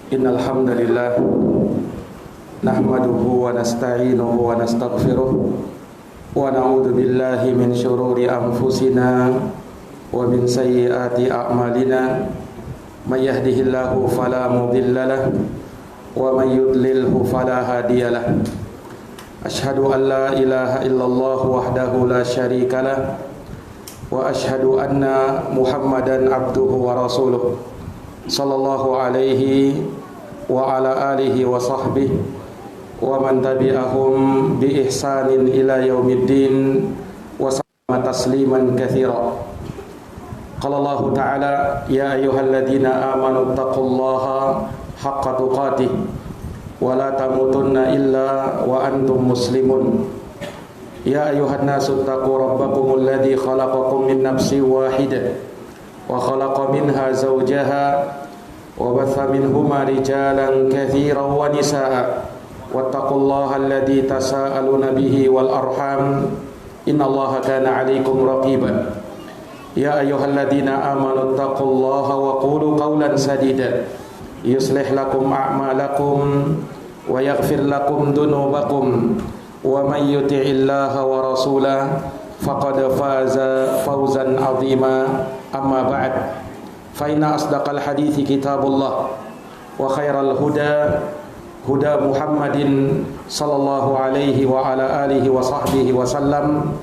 Innal hamdalillah nahmaduhu wa nasta'inuhu wa nastaghfiruh wa na'udzu billahi min shururi anfusina wa min sayyiati a'malina may yahdihillahu fala mudilla lahu wa may yudlilhu fala hadiyalah. Ashhadu an la ilaha illallah wahdahu la syarika lah wa ashhadu anna Muhammadan abduhu wa rasuluh sallallahu alaihi wa ala alihi wa sahbihi wa man tabi'ahum bi ihsanin ila yaumiddin wa sallama tasliman katsira. Qala Allah ta'ala ya ayyuhalladzina amanu taqullaha haqqa tuqatih wa la tamutunna illa wa antum muslimun. Ya ayyuhan nasu taqu rabbakumul ladzi khalaqakum min nafsin wahidah wa khalaqa minha zawjaha wa batha minhuma rijalan katsiran wa nisaa wattaqullaha alladzi tasaaluna bihi wal arham innallaha kana 'alaikum raqiba. Ya ayyuhalladzina amanu taqullaha wa qulu qawlan sadida yuslih lakum a'malakum wa yaghfir lakum dhunubakum wa may yuti'illaha wa rasulahu faqad faza fawzan 'azima. Amma ba'd. Fa inna asdaqal hadithi kitabullah wa khairal huda huda Muhammadin sallallahu alaihi wa ala alihi wa sahbihi wa sallam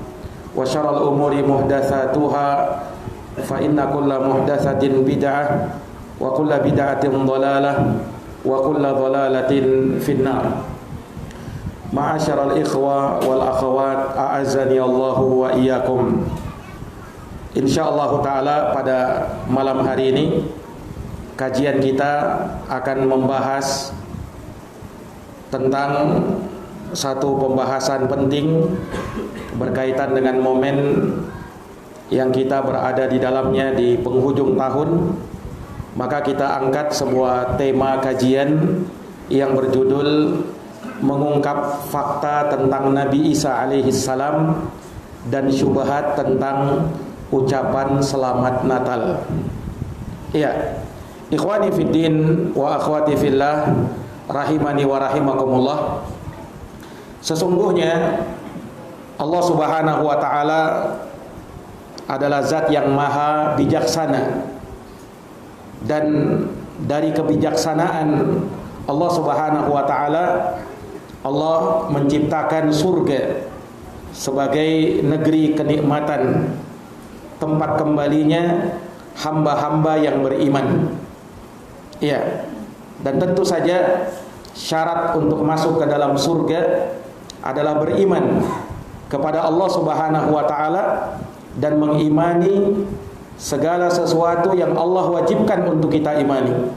wa syarrul umuri muhdatsatuha fa inna kulla muhdatsatin bid'ah wa kulla bid'atin dhalalah wa kulla dhalalatin finnar. Ma'asyaral ikhwa wal akhawat, a'azzani Allahu wa iyyakum. Insyaallah ta'ala pada malam hari ini kajian kita akan membahas tentang satu pembahasan penting berkaitan dengan momen yang kita berada di dalamnya di penghujung tahun. Maka kita angkat sebuah tema kajian yang berjudul mengungkap fakta tentang Nabi Isa alaihissalam dan syubhat tentang ucapan selamat Natal. Iya, ikhwani fiddin wa akhwati fillah rahimani wa rahimakumullah. Sesungguhnya Allah Subhanahu wa taala adalah zat yang maha bijaksana, dan dari kebijaksanaan Allah Subhanahu wa taala Allah menciptakan surga sebagai negeri kenikmatan, tempat kembalinya hamba-hamba yang beriman. Iya. Dan tentu saja syarat untuk masuk ke dalam surga adalah beriman kepada Allah Subhanahu wa taala dan mengimani segala sesuatu yang Allah wajibkan untuk kita imani.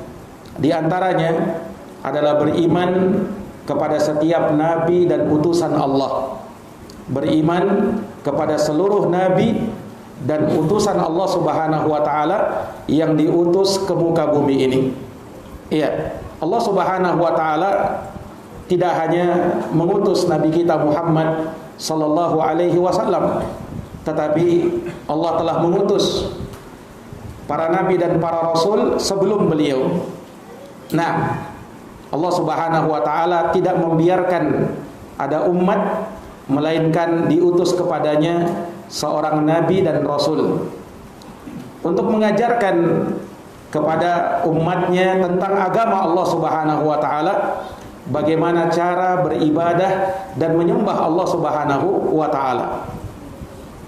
Di antaranya adalah beriman kepada setiap nabi dan utusan Allah. Beriman kepada seluruh nabi dan utusan Allah Subhanahu wa taala yang diutus ke muka bumi ini. Iya, Allah Subhanahu wa taala tidak hanya mengutus nabi kita Muhammad sallallahu alaihi wasallam, tetapi Allah telah mengutus para nabi dan para rasul sebelum beliau. Nah, Allah Subhanahu wa taala tidak membiarkan ada umat melainkan diutus kepadanya seorang nabi dan rasul untuk mengajarkan kepada umatnya tentang agama Allah Subhanahu wa taala, bagaimana cara beribadah dan menyembah Allah Subhanahu wa taala.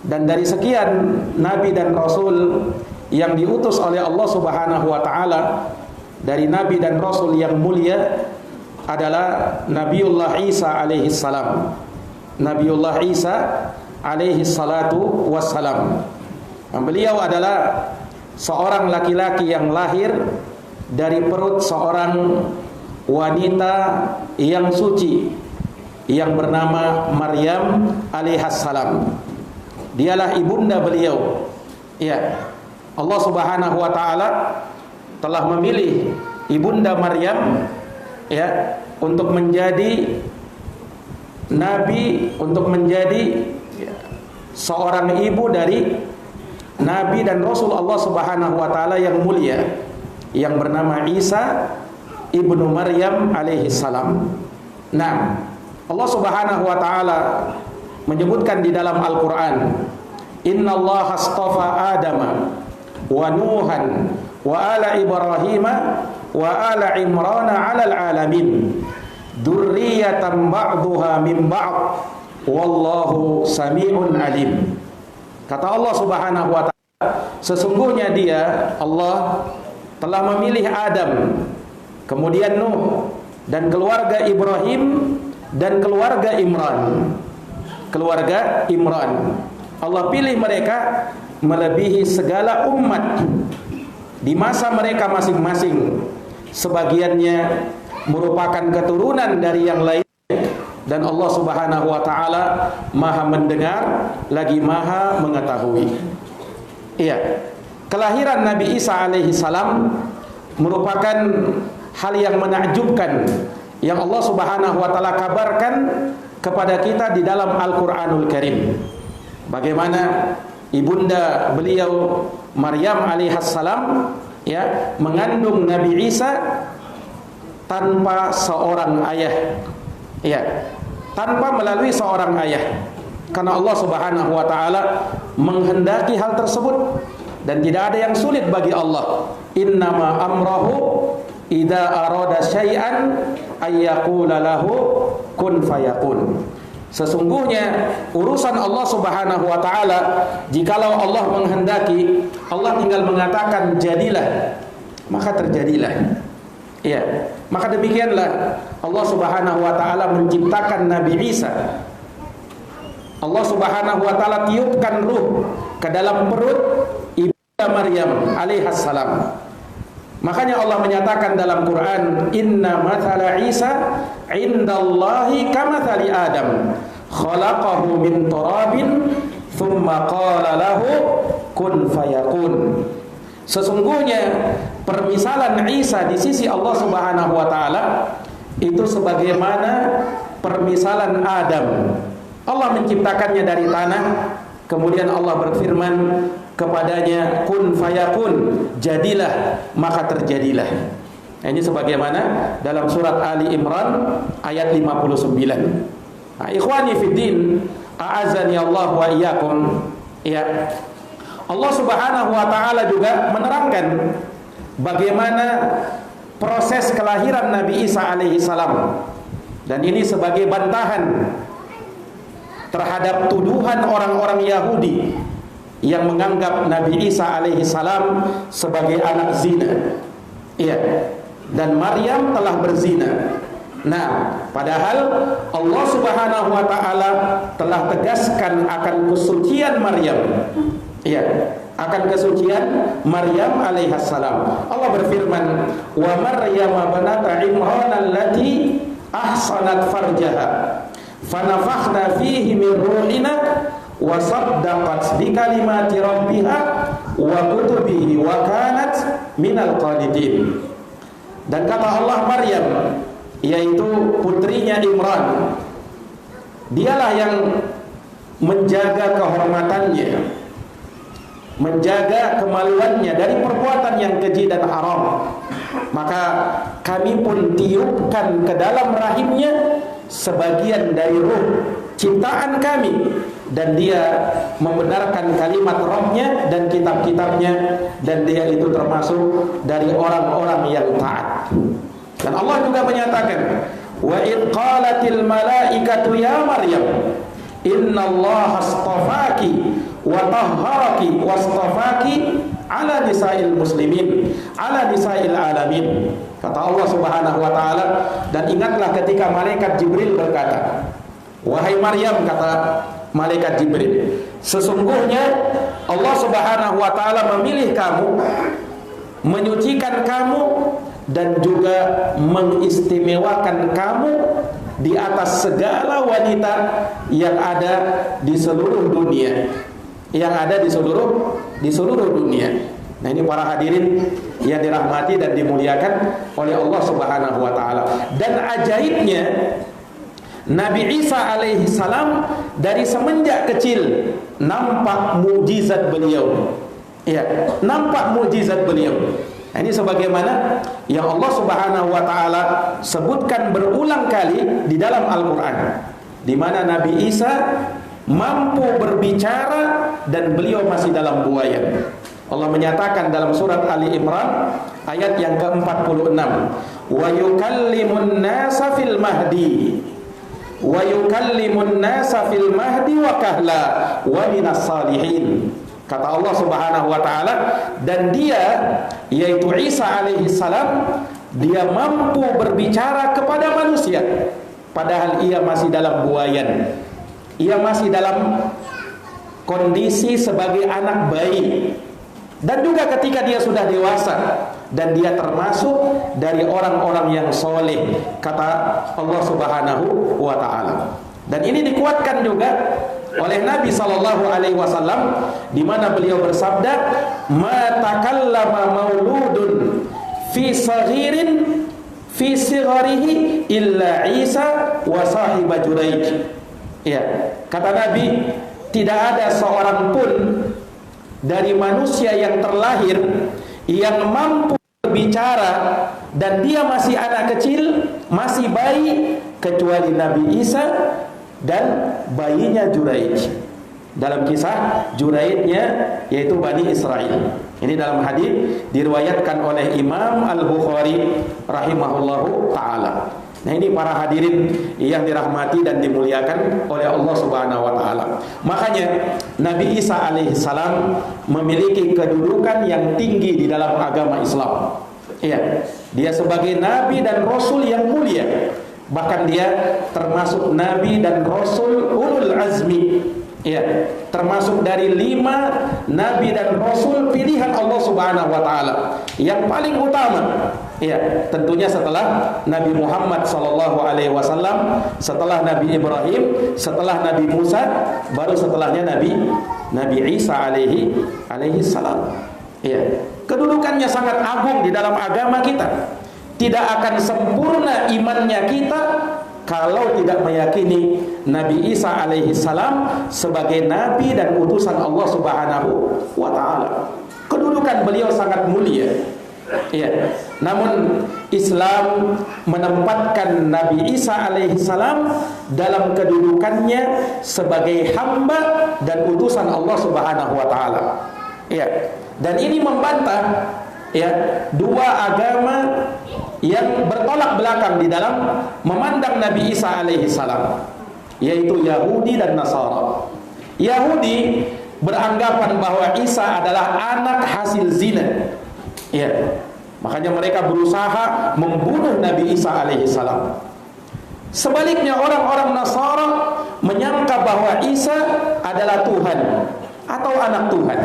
Dan dari sekian nabi dan rasul yang diutus oleh Allah Subhanahu wa taala, dari nabi dan rasul yang mulia adalah Nabiullah Isa alaihi salam. Nabiullah Isa alaihi salatu wassalam. Beliau adalah seorang laki-laki yang lahir dari perut seorang wanita yang suci yang bernama Maryam alaihassalam. Dialah ibunda beliau. Ya, Allah Subhanahu wa taala telah memilih ibunda Maryam ya untuk menjadi nabi, untuk menjadi seorang ibu dari nabi dan rasul Allah Subhanahu wa taala yang mulia yang bernama Isa ibnu Maryam alaihi salam. Nah, Allah Subhanahu wa taala menyebutkan di dalam Al-Qur'an, "Innallaha astafa Adama wa Nuhan wa ala Ibrahim wa ala Imran 'alal 'alamin dzurriyyatan ba'dhuha min ba'd wallahu sami'un alim." Kata Allah Subhanahu wa taala, sesungguhnya Dia Allah telah memilih Adam, kemudian Nuh dan keluarga Ibrahim dan keluarga Imran. Keluarga Imran, Allah pilih mereka melebihi segala umat di masa mereka masing-masing. Sebagiannya merupakan keturunan dari yang lain, dan Allah Subhanahu wa taala Maha mendengar lagi Maha mengetahui. Iya, kelahiran Nabi Isa alaihi salam merupakan hal yang menakjubkan yang Allah Subhanahu wa taala kabarkan kepada kita di dalam Al-Qur'anul Karim. Bagaimana ibunda beliau Maryam alaihissalam ya mengandung Nabi Isa tanpa seorang ayah. Ya, tanpa melalui seorang ayah. Karena Allah Subhanahu wa taala menghendaki hal tersebut dan tidak ada yang sulit bagi Allah. Innama amrahu idza arada syai'an ayyaqula lahu kun fayakun. Sesungguhnya urusan Allah Subhanahu wa taala, jikalau Allah menghendaki, Allah tinggal mengatakan jadilah, maka terjadilah. Ya, maka demikianlah Allah Subhanahu wa taala menciptakan Nabi Isa. Allah Subhanahu wa taala tiupkan ruh ke dalam perut ibunda Maryam alaihissalam. Makanya Allah menyatakan dalam Quran, "Inna mathala Isa 'indallahi kamathali Adam, khalaqahu min turabin, thumma qala lahu kun fayakun." Sesungguhnya permisalan Isa di sisi Allah Subhanahu wa taala itu sebagaimana permisalan Adam. Allah menciptakannya dari tanah, kemudian Allah berfirman kepadanya, kun fayakun, jadilah, maka terjadilah. Nah, ini sebagaimana dalam surat Ali Imran ayat 59. Nah, ikhwani fiddin, a'azani Allah wa iyyakum. Ya, Allah Subhanahu wa taala juga menerangkan bagaimana proses kelahiran Nabi Isa alaihi salam. Dan ini sebagai bantahan terhadap tuduhan orang-orang Yahudi yang menganggap Nabi Isa alaihi salam sebagai anak zina. Iya. Dan Maryam telah berzina. Nah, padahal Allah Subhanahu wa taala telah tegaskan akan kesucian Maryam. Iya, akan kesucian Maryam alaihissalam. Allah berfirman, "Wa Maryam banata Imran allati ahsanat farjaha, fanafakhna fihi min ruhina wa saddaqat bi kalimati rabbiha wa kutubihi wa kanat minal qanitin." Dan kata Allah, Maryam, yaitu putrinya Imran, dialah yang menjaga kehormatannya, menjaga kemaluannya dari perbuatan yang keji dan haram. Maka kami pun tiupkan ke dalam rahimnya sebagian dari ruh ciptaan kami, dan dia membenarkan kalimat Rabbnya dan kitab-kitabnya, dan dia itu termasuk dari orang-orang yang taat. Dan Allah juga menyatakan, wa id qalatil malaikatu ya Maryam innallaha astafaki wa tahharaki wastafaki ala nisa'il muslimin ala nisa'il alamin. Kata Allah Subhanahu wa taala, dan ingatlah ketika malaikat Jibril berkata, wahai Maryam, kata malaikat Jibril, sesungguhnya Allah Subhanahu wa taala memilih kamu, menyucikan kamu, dan juga mengistimewakan kamu di atas segala wanita yang ada di seluruh dunia, yang ada di seluruh dunia. Nah, ini para hadirin yang dirahmati dan dimuliakan oleh Allah Subhanahu wa taala. Dan ajaibnya, Nabi Isa alaihi salam dari semenjak kecil nampak mukjizat beliau. Ya, nampak mukjizat beliau. Nah, ini sebagaimana yang Allah Subhanahu wa taala sebutkan berulang kali di dalam Al-Qur'an, di mana Nabi Isa mampu berbicara dan beliau masih dalam buaya. Allah menyatakan dalam surat Ali Imran ayat yang ke-46, wa yukallimun nasa fil mahdi wa yukallimun nasa fil mahdi wa kahla wa minas salihin. Kata Allah Subhanahu wa taala, dan dia yaitu Isa alaihi salam, dia mampu berbicara kepada manusia padahal ia masih dalam buayan. Ia masih dalam kondisi sebagai anak bayi. Dan juga ketika dia sudah dewasa, dan dia termasuk dari orang-orang yang soleh, kata Allah Subhanahu wa taala. Dan ini dikuatkan juga oleh Nabi sallallahu alaihi wasallam, di mana beliau bersabda, "Ma takallama mauludun fi saghirin fi sigharihi illa Isa wa sahiba Juraij." Ya, kata Nabi, tidak ada seorang pun dari manusia yang terlahir yang mampu berbicara dan dia masih anak kecil, masih bayi, kecuali Nabi Isa dan bayinya Juraij. Dalam kisah Juraijnya yaitu Bani Israel. Ini dalam hadis diriwayatkan oleh Imam Al-Bukhari rahimahullahu taala. Nah, ini para hadirin yang dirahmati dan dimuliakan oleh Allah Subhanahu wa taala. Makanya Nabi Isa alaihi salam memiliki kedudukan yang tinggi di dalam agama Islam. Iya, dia sebagai nabi dan rasul yang mulia. Bahkan dia termasuk nabi dan rasul ulul azmi. Ya, termasuk dari 5 nabi dan rasul pilihan Allah Subhanahu wa taala yang paling utama. Ya, tentunya setelah Nabi Muhammad sallallahu alaihi wasallam, setelah Nabi Ibrahim, setelah Nabi Musa, baru setelahnya Nabi Isa alaihi salam. Ya, kedudukannya sangat agung di dalam agama kita. Tidak akan sempurna imannya kita kalau tidak meyakini Nabi Isa alaihi salam sebagai nabi dan utusan Allah Subhanahu wa taala. Kedudukan beliau sangat mulia. Ya. Namun Islam menempatkan Nabi Isa alaihi salam dalam kedudukannya sebagai hamba dan utusan Allah Subhanahu wa taala. Ya. Dan ini membantah ya dua agama yang bertolak belakang di dalam memandang Nabi Isa alaihi salam, yaitu Yahudi dan Nasara. Yahudi beranggapan bahwa Isa adalah anak hasil zina. Ya. Makanya mereka berusaha membunuh Nabi Isa alaihi salam. Sebaliknya orang-orang Nasara menyangka bahwa Isa adalah Tuhan atau anak Tuhan.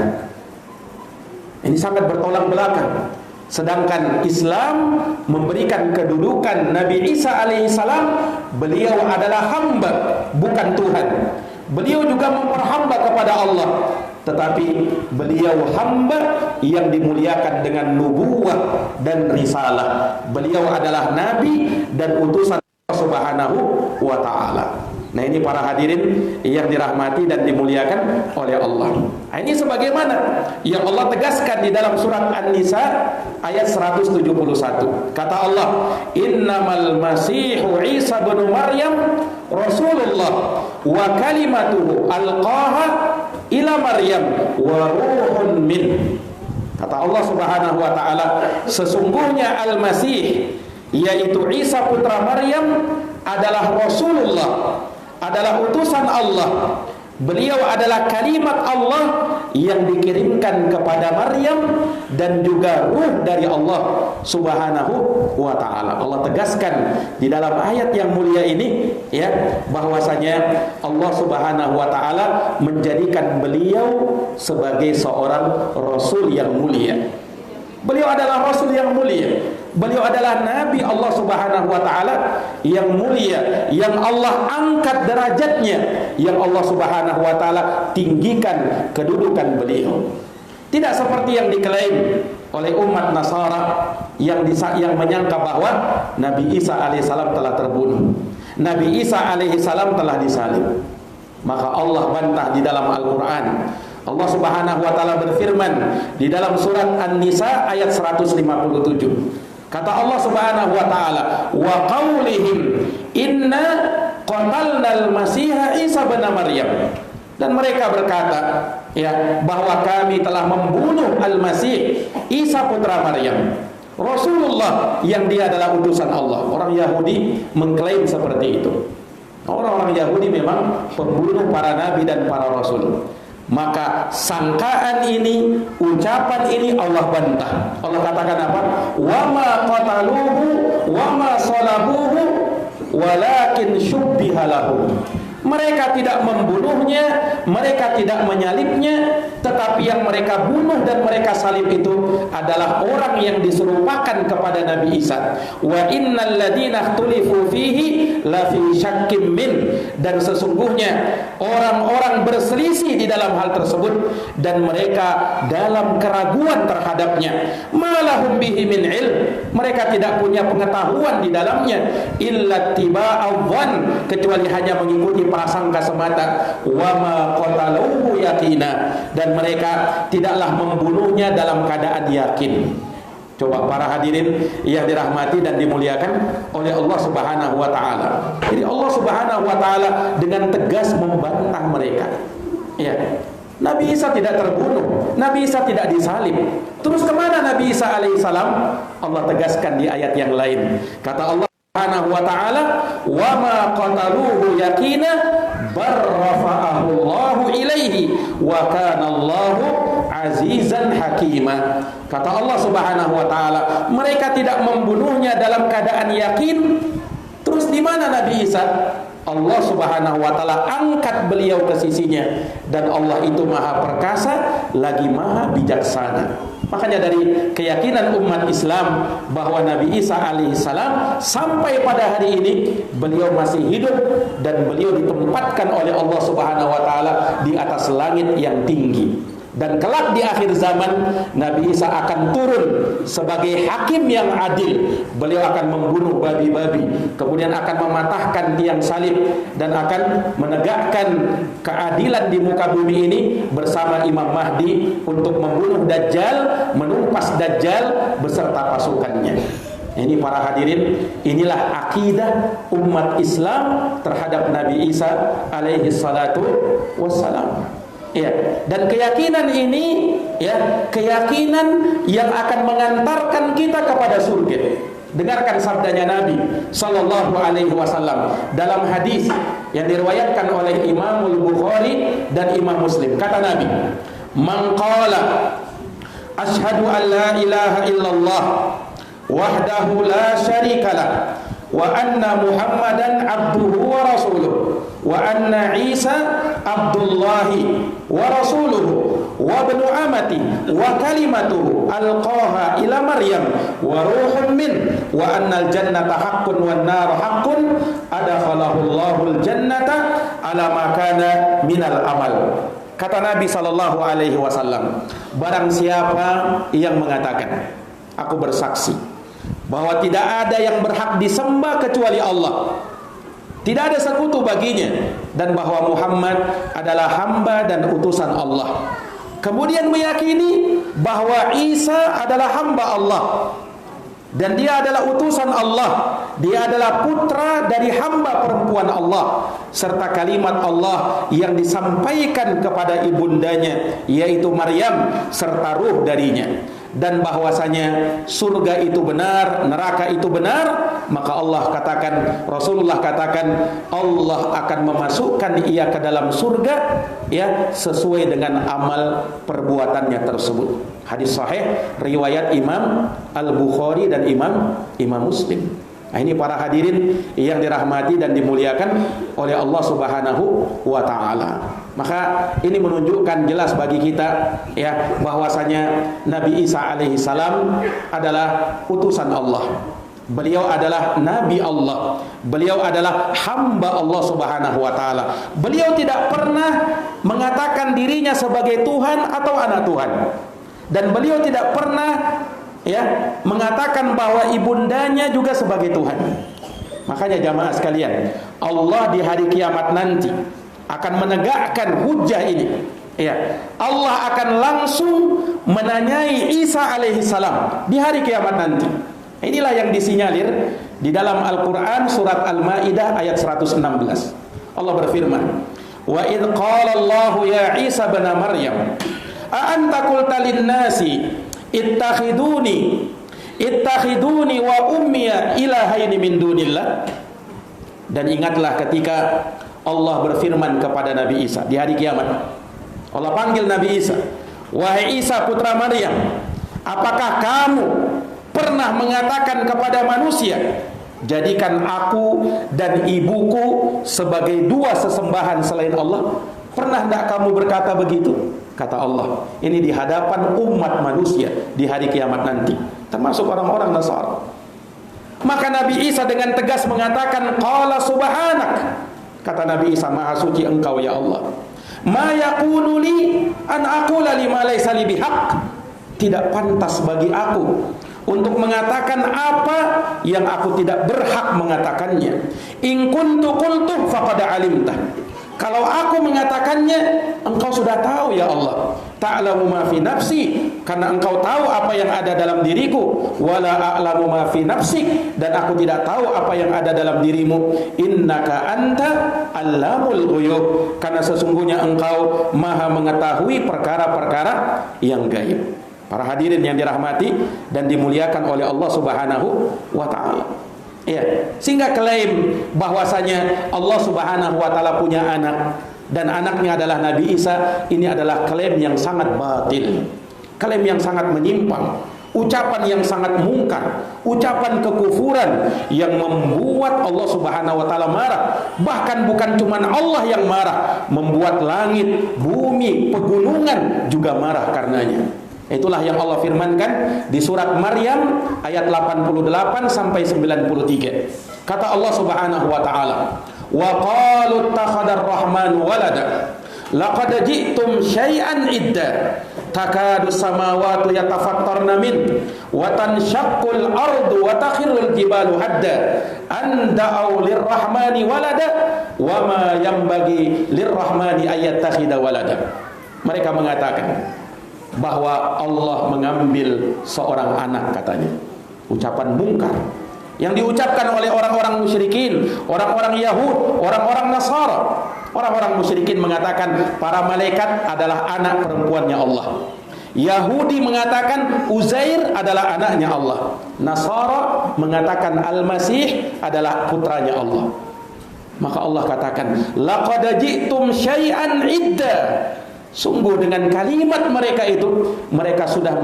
Ini sangat bertolak belakang. Sedangkan Islam memberikan kedudukan Nabi Isa alaihi salam, beliau adalah hamba, bukan Tuhan. Beliau juga memperhamba kepada Allah, tetapi beliau hamba yang dimuliakan dengan nubuwah dan risalah. Beliau adalah nabi dan utusan Allah Subhanahu wa taala. Nah, ini para hadirin yang dirahmati dan dimuliakan oleh Allah. Nah, ini sebagaimana yang Allah tegaskan di dalam surat An-Nisa ayat 171. Kata Allah, "Innamal masihu Isa bin Maryam Rasulullah wa kalimatuhu alqaha ila Maryam wa ruhun min." Kata Allah Subhanahu wa taala, sesungguhnya Al-Masih yaitu Isa putra Maryam adalah Rasulullah, adalah utusan Allah. Beliau adalah kalimat Allah yang dikirimkan kepada Maryam dan juga ruh dari Allah Subhanahu wa taala. Allah tegaskan di dalam ayat yang mulia ini ya bahwasanya Allah Subhanahu wa taala menjadikan beliau sebagai seorang rasul yang mulia. Beliau adalah rasul yang mulia. Beliau adalah nabi Allah Subhanahu wa taala yang mulia, yang Allah angkat derajatnya, yang Allah Subhanahu wa taala tinggikan kedudukan beliau. Tidak seperti yang diklaim oleh umat Nasara yang menyangka bahwa Nabi Isa alaihissalam telah terbunuh. Nabi Isa alaihissalam telah disalib. Maka Allah bantah di dalam Al-Qur'an, Allah Subhanahu wa taala berfirman di dalam surat An-Nisa ayat 157. Kata Allah Subhanahu wa taala, "Wa qaulihim inna qatalnal masiha Isa bin Maryam." Dan mereka berkata, ya, bahwa kami telah membunuh Al-Masih Isa putra Maryam, Rasulullah yang dia adalah utusan Allah. Orang Yahudi mengklaim seperti itu. Orang-orang Yahudi memang pembunuh para nabi dan para rasul. Maka sangkaan ini, ucapan ini Allah bantah. Allah katakan apa? Wa ma qataluhu wa ma salabuhu walakin syubbiha lahum. Mereka tidak membunuhnya, mereka tidak menyalibnya, tetapi yang mereka bunuh dan mereka salib itu adalah orang yang diserupakan kepada Nabi Isa. Wa innal ladzina ikhtulifu fihi la fi syakkim min. Dan sesungguhnya orang-orang berselisih di dalam hal tersebut dan mereka dalam keraguan terhadapnya. Malahum bihi min ilm. Mereka tidak punya pengetahuan di dalamnya illa tiba'adh, kecuali hanya mengikuti prasangka semata. Wa ma qataluhu yaqina. Dan mereka tidaklah membunuhnya dalam keadaan yakin. Coba para hadirin yang dirahmati dan dimuliakan oleh Allah Subhanahu wa taala. Jadi Allah Subhanahu wa taala dengan tegas membantah mereka. Ya. Nabi Isa tidak terbunuh, Nabi Isa tidak disalib. Terus kemana Nabi Isa alaihissalam? Allah tegaskan di ayat yang lain. Kata Allah Subhanahu wa taala, "Wa ma qataluhu yaqina barrafa'ahu Allahu ilaihi wa kana Allahu azizan hakima." Kata Allah Subhanahu wa taala, mereka tidak membunuhnya dalam keadaan yakin. Terus di mana Nabi Isa? Allah Subhanahu wa taala angkat beliau ke sisinya, dan Allah itu Maha Perkasa lagi Maha Bijaksana. Makanya dari keyakinan umat Islam bahwa Nabi Isa alaihissalam sampai pada hari ini beliau masih hidup dan beliau ditempatkan oleh Allah Subhanahu wa taala di atas langit yang tinggi. Dan kelak di akhir zaman Nabi Isa akan turun sebagai hakim yang adil. Beliau akan membunuh babi-babi, kemudian akan mematahkan tiang salib, dan akan menegakkan keadilan di muka bumi ini bersama Imam Mahdi untuk membunuh Dajjal, menumpas Dajjal beserta pasukannya. Ini para hadirin, inilah akidah umat Islam terhadap Nabi Isa alaihi salatu wassalam. Ya, dan keyakinan ini, ya, keyakinan yang akan mengantarkan kita kepada surga. Dengarkan sabdanya Nabi sallallahu alaihi wasallam dalam hadis yang diriwayatkan oleh Imam Al-Bukhari dan Imam Muslim. Kata Nabi, "Man qala asyhadu an la ilaha illallah wahdahu la syarikalah wa anna Muhammadan abduhu wa rasuluh wa anna Isa abdullahi wa rasuluhu wa ibnu amati wa kalimatuhu alqaha ila Maryam wa ruhun min wa annal jannata haqqun wan nar haqqun adakhalahu Allahul jannata ala ma kana minal amal." Kata Nabi sallallahu alaihi wasallam, barang siapa yang mengatakan, aku bersaksi bahwa tidak ada yang berhak disembah kecuali Allah, tidak ada sekutu baginya, dan bahwa Muhammad adalah hamba dan utusan Allah. Kemudian meyakini bahwa Isa adalah hamba Allah dan dia adalah utusan Allah, dia adalah putra dari hamba perempuan Allah, serta kalimat Allah yang disampaikan kepada ibundanya yaitu Maryam, serta ruh darinya. Dan bahwasanya surga itu benar, neraka itu benar, maka Allah katakan, Rasulullah katakan, Allah akan memasukkan ia ke dalam surga, ya, sesuai dengan amal perbuatannya tersebut. Hadis sahih riwayat Imam Al-Bukhari dan Imam Muslim. Nah, ini para hadirin yang dirahmati dan dimuliakan oleh Allah Subhanahu wa taala. Maka ini menunjukkan jelas bagi kita, ya, bahwasanya Nabi Isa alaihi salam adalah utusan Allah. Beliau adalah nabi Allah. Beliau adalah hamba Allah Subhanahu wa taala. Beliau tidak pernah mengatakan dirinya sebagai Tuhan atau anak Tuhan. Dan beliau tidak pernah, ya, mengatakan bahwa ibundanya juga sebagai Tuhan. Makanya jamaah sekalian, Allah di hari kiamat nanti akan menegakkan hujah ini, Ya, Allah akan langsung menanyai Isa alaihissalam di hari kiamat nanti. Inilah yang disinyalir di dalam Al-Quran surat Al-Ma'idah ayat 116. Allah berfirman, wa idh qala Allahu ya Isa bin Maryam a anta qulta lin-nasi ittakhiduni wa ummiya ilahaini min dunillah. Dan ingatlah ketika Allah berfirman kepada Nabi Isa di hari kiamat. Allah panggil Nabi Isa, wahai Isa putra Maryam, apakah kamu pernah mengatakan kepada manusia, jadikan aku dan ibuku sebagai dua sesembahan selain Allah? Pernah tidak kamu berkata begitu? Kata Allah, ini di hadapan umat manusia di hari kiamat nanti, termasuk orang-orang Nasara. Maka Nabi Isa dengan tegas mengatakan, qala subhanak, kata Nabi Isa, maha suci engkau ya Allah. Ma yakunu li an aqula lima laysa li bihaq. Tidak pantas bagi aku untuk mengatakan apa yang aku tidak berhak mengatakannya. In kuntu qultu faqad alimtah. Kalau aku mengatakannya, engkau sudah tahu ya Allah. Ta'lamu ma fi nafsi, karena engkau tahu apa yang ada dalam diriku. Wala a'lamu ma fi nafsik, dan aku tidak tahu apa yang ada dalam dirimu. Innaka anta allamul ghuyub, karena sesungguhnya engkau maha mengetahui perkara-perkara yang gaib. Para hadirin yang dirahmati dan dimuliakan oleh Allah Subhanahu wa ta'ala. Ya, sehingga klaim bahwasanya Allah Subhanahu wa ta'ala punya anak dan anaknya adalah Nabi Isa, ini adalah klaim yang sangat batil, klaim yang sangat menyimpang, ucapan yang sangat mungkar, ucapan kekufuran yang membuat Allah Subhanahu wa ta'ala marah. Bahkan bukan cuma Allah yang marah, membuat langit, bumi, pegunungan juga marah karenanya. Itulah yang Allah firmankan di surat Maryam ayat 88 sampai 93. Kata Allah Subhanahu wa taala, "Wa qalu ittakhadar rahmanu walada laqad ji'tum syai'an idda takadu samawati yatafattarna min wa tanshaqqul ardu wa takhirul jibalu hadda an da'u lirrahmani walada wa ma yanbaghi lirrahmani ayattakhidha walada." Mereka mengatakan bahwa Allah mengambil seorang anak, katanya. Ucapan mungkar yang diucapkan oleh orang-orang musyrikin, orang-orang Yahud, orang-orang Nasara. Orang-orang musyrikin mengatakan para malaikat adalah anak perempuannya Allah. Yahudi mengatakan Uzair adalah anaknya Allah. Nasara mengatakan Al-Masih adalah putranya Allah. Maka Allah katakan, laqad ji'tum syai'an idda. Sungguh dengan kalimat mereka itu, mereka sudah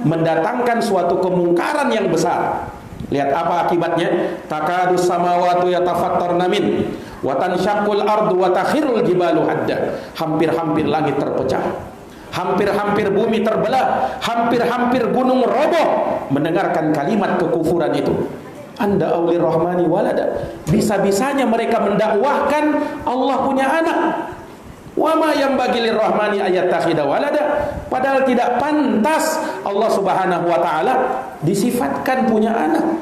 mendatangkan suatu kemungkaran yang besar. Lihat apa akibatnya? Takadus samawati yatafattarna min wa tanshaqqul ardu wa takhirul jibalu hadda. Hampir-hampir langit terpecah, hampir-hampir bumi terbelah, hampir-hampir gunung roboh mendengarkan kalimat kekufuran itu. Anda aulir rahmani walada. Bisa-bisanya mereka mendakwahkan Allah punya anak. Wa ma yanbaghi lirrahmani ayattakhidha walada, padahal tidak pantas Allah Subhanahu wa taala disifatkan punya anak.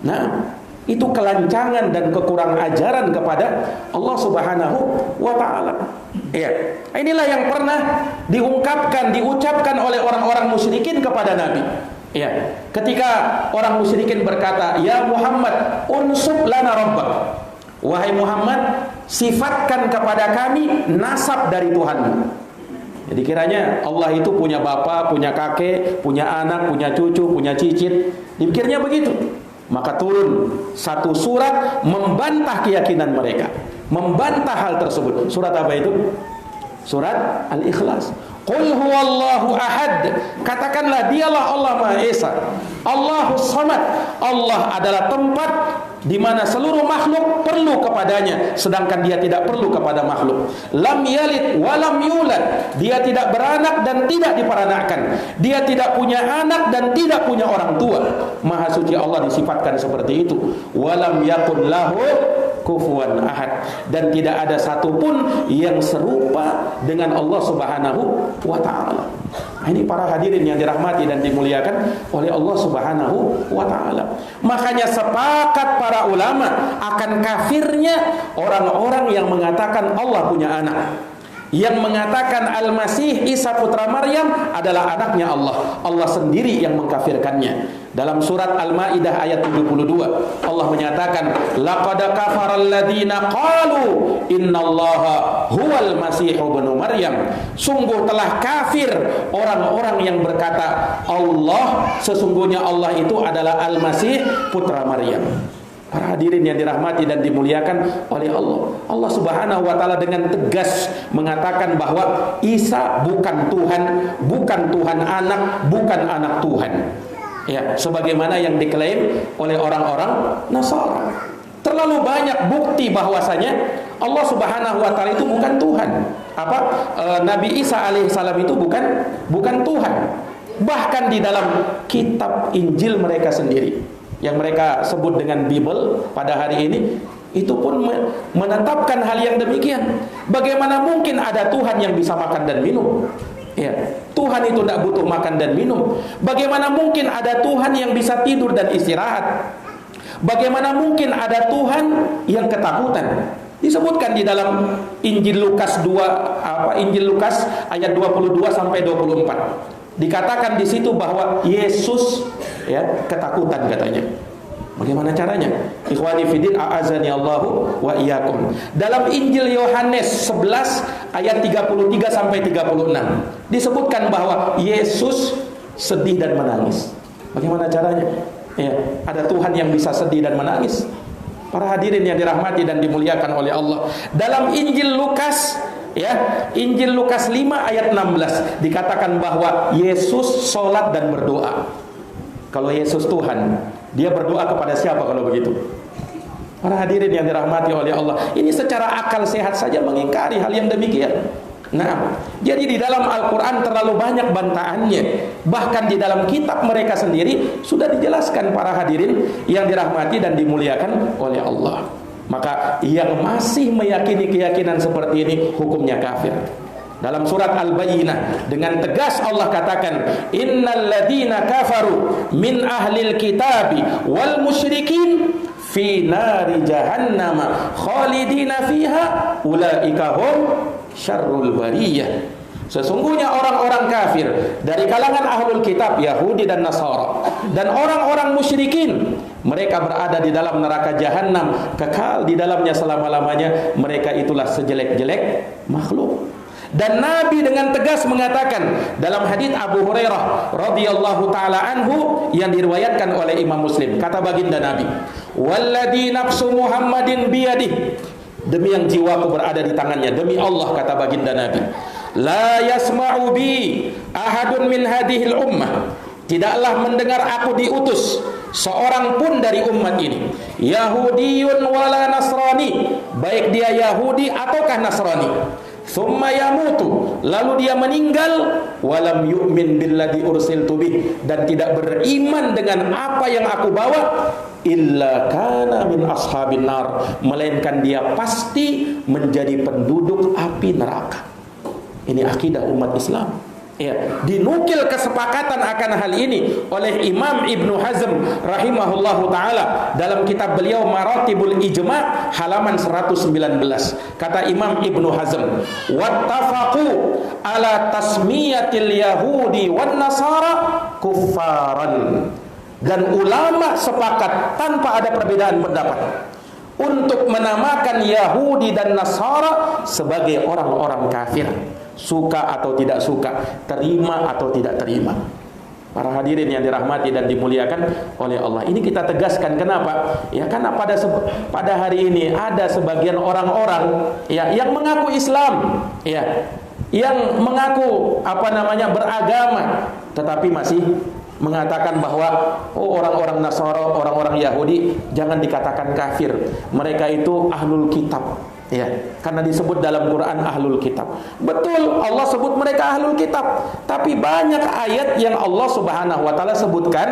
Nah, itu kelancangan dan kekurangan ajaran kepada Allah Subhanahu wa taala. Ya, inilah yang pernah diucapkan oleh orang-orang musyrikin kepada Nabi. Ya, ketika orang musyrikin berkata, "Ya Muhammad, unsub lana rabbak." Wahai Muhammad, sifatkan kepada kami nasab dari Tuhanmu. Jadi kiranya Allah itu punya bapak, punya kakek, punya anak, punya cucu, punya cicit. Dipikirnya begitu. Maka turun satu surat membantah keyakinan mereka, membantah hal tersebut. Surat apa itu? Surat Al-Ikhlas. Qul huwallahu ahad. Katakanlah dialah Allah Maha Esa. Allahus Samad. Allah adalah tempat di mana seluruh makhluk perlu kepadanya, sedangkan dia tidak perlu kepada makhluk. Lam yalid wa lam yulad. Dia tidak beranak dan tidak diperanakkan. Dia tidak punya anak dan tidak punya orang tua. Maha suci Allah disifatkan seperti itu. Wa lam yakun lahu kufuwan ahad, dan tidak ada satupun yang serupa dengan Allah Subhanahu wa ta'ala. Ini para hadirin yang dirahmati dan dimuliakan oleh Allah Subhanahu wa ta'ala. Makanya sepakat para ulama akan kafirnya orang-orang yang mengatakan Allah punya anak. yang mengatakan Al-Masih Isa putra Maryam adalah anaknya Allah. Allah sendiri yang mengkafirkannya. Dalam surat Al-Maidah ayat 72, Allah menyatakan, laqad kafaral ladzina qalu innallaha huwal masih ibnu Maryam. Sungguh telah kafir orang-orang yang berkata sesungguhnya Allah itu adalah Al-Masih putra Maryam. Para hadirin yang dirahmati dan dimuliakan oleh Allah, Allah Subhanahu wa taala dengan tegas mengatakan bahwa Isa bukan Tuhan, bukan Tuhan anak, bukan anak Tuhan. Ya, sebagaimana yang diklaim oleh orang-orang Nasara. Terlalu banyak bukti bahwasanya Allah Subhanahu wa taala itu bukan Tuhan. Nabi Isa alaihissalam itu bukan Tuhan. Bahkan di dalam kitab Injil mereka sendiri, yang mereka sebut dengan Bible pada hari ini, itu pun menetapkan hal yang demikian. Bagaimana mungkin ada Tuhan yang bisa makan dan minum? Ya, Tuhan itu tidak butuh makan dan minum. Bagaimana mungkin ada Tuhan yang bisa tidur dan istirahat? Bagaimana mungkin ada Tuhan yang ketakutan? Disebutkan di dalam Injil Lukas Injil Lukas ayat 22 sampai 24. Dikatakan di situ bahwa Yesus ketakutan katanya. Bagaimana caranya? Ikhwani fiddin, a'azani Allahu wa iyyakum. Dalam Injil Yohanes 11 ayat 33 sampai 36 disebutkan bahwa Yesus sedih dan menangis. Bagaimana caranya? Ada Tuhan yang bisa sedih dan menangis. Para hadirin yang dirahmati dan dimuliakan oleh Allah. Dalam Injil Lukas Injil Lukas 5 ayat 16 dikatakan bahwa Yesus sholat dan berdoa. Kalau Yesus Tuhan, dia berdoa kepada siapa kalau begitu? Para hadirin yang dirahmati oleh Allah, ini secara akal sehat saja mengingkari hal yang demikian. Nah, jadi di dalam Al-Quran terlalu banyak bantahannya. Bahkan di dalam kitab mereka sendiri sudah dijelaskan, para hadirin yang dirahmati dan dimuliakan oleh Allah. Maka yang masih meyakini keyakinan seperti ini hukumnya kafir. Dalam surat Al-Bayyinah dengan tegas Allah katakan, innal ladzina kafaru min ahlil kitabi wal musyrikin fi nari jahannama khalidina fiha ulaika hum syarrul bariyah. Sesungguhnya orang-orang kafir dari kalangan ahlul kitab Yahudi dan Nasara dan orang-orang musyrikin, mereka berada di dalam neraka jahanam, kekal di dalamnya selama-lamanya. Mereka itulah sejelek-jelek makhluk. Dan Nabi dengan tegas mengatakan dalam hadits Abu Hurairah radhiyallahu taala anhu yang diriwayatkan oleh Imam Muslim, kata baginda Nabi, walladzi nafsu Muhammadin biyadihi, demi yang jiwaku berada di tangannya, demi Allah, kata baginda Nabi, la yasma'u bi ahadun min hadhil ummah, tidaklah mendengar aku diutus seorang pun dari umat ini, Yahudiyun wala Nasrani, baik dia Yahudi ataukah Nasrani, thumma yamutu, lalu dia meninggal, walam yu'min billadzi ursiltu bih, dan tidak beriman dengan apa yang aku bawa, illa kana min ashabin nar, melainkan dia pasti menjadi penduduk api neraka. Ini akidah umat Islam. Dinukil kesepakatan akan hal ini oleh Imam Ibnu Hazm rahimahullahu taala dalam kitab beliau Maratibul Ijma' halaman 119. Kata Imam Ibnu Hazm, wattafaqu ala tasmiyatil yahudi wan nasara kuffaran, dan ulama sepakat tanpa ada perbedaan pendapat untuk menamakan Yahudi dan Nasara sebagai orang-orang kafir, suka atau tidak suka, terima atau tidak terima. Para hadirin yang dirahmati dan dimuliakan oleh Allah, ini kita tegaskan. Kenapa? Karena pada hari ini ada sebagian orang-orang yang mengaku Islam, yang mengaku beragama, tetapi masih mengatakan bahwa orang-orang Nasara, orang-orang Yahudi jangan dikatakan kafir, mereka itu ahlul kitab. Karena disebut dalam Quran ahlul kitab. Betul, Allah sebut mereka ahlul kitab, tapi banyak ayat yang Allah Subhanahu wa taala sebutkan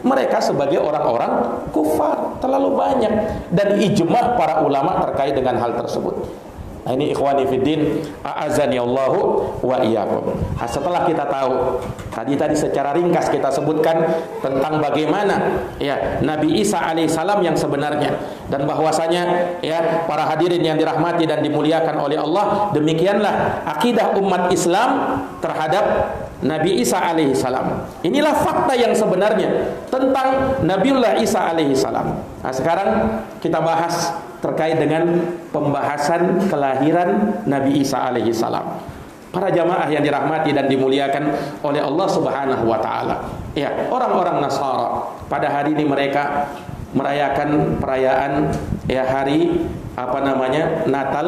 mereka sebagai orang-orang kufar, terlalu banyak, dan ijma' para ulama terkait dengan hal tersebut. Nah, ini ikhwani fiddin, a'azani Allahu wa iyyakum. Nah, setelah kita tahu tadi secara ringkas kita sebutkan tentang bagaimana ya Nabi Isa alaihissalam yang sebenarnya, dan bahwasanya ya para hadirin yang dirahmati dan dimuliakan oleh Allah, demikianlah akidah umat Islam terhadap Nabi Isa alaihissalam. Inilah fakta yang sebenarnya tentang Nabiullah Isa alaihissalam. Nah, sekarang kita bahas terkait dengan pembahasan kelahiran Nabi Isa alaihissalam. Para jamaah yang dirahmati dan dimuliakan oleh Allah Subhanahu wa taala. Ya, orang-orang Nasara pada hari ini mereka merayakan perayaan ya hari Natal